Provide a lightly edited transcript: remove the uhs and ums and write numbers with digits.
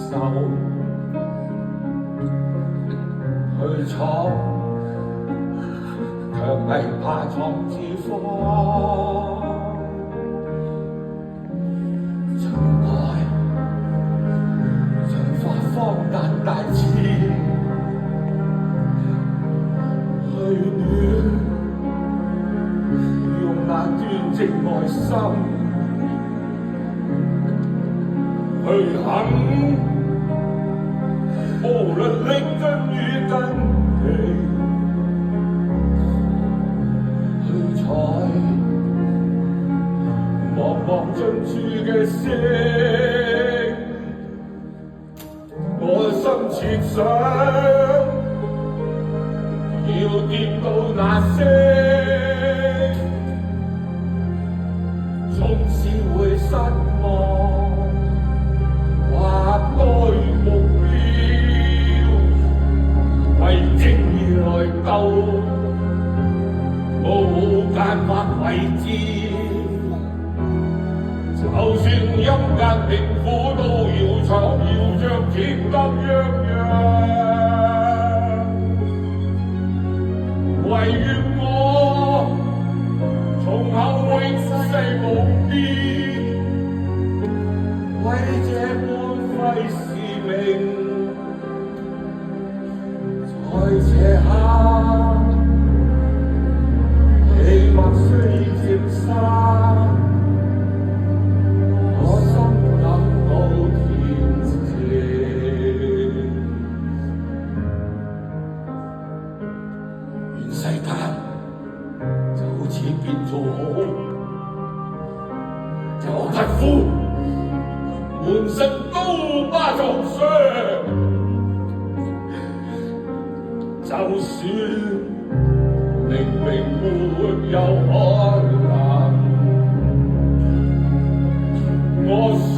手去闖，卻危怕闖之荒。曾愛曾發荒誕大志，去戀用那端正愛心去肯，無論歷盡與根基，去採茫茫盡處嘅星，我心切想要掂到那星，縱使會失望，劃開目標，為正義來鬥，無間法為之。就算陰間平苦都要闖，要像鐵金樣樣。唯願我從後永世無邊，為這半廢使命，在這刻你默需接生。世間就好似變做好，有疾苦滿身刀疤撞傷，就算明明沒有可能，我想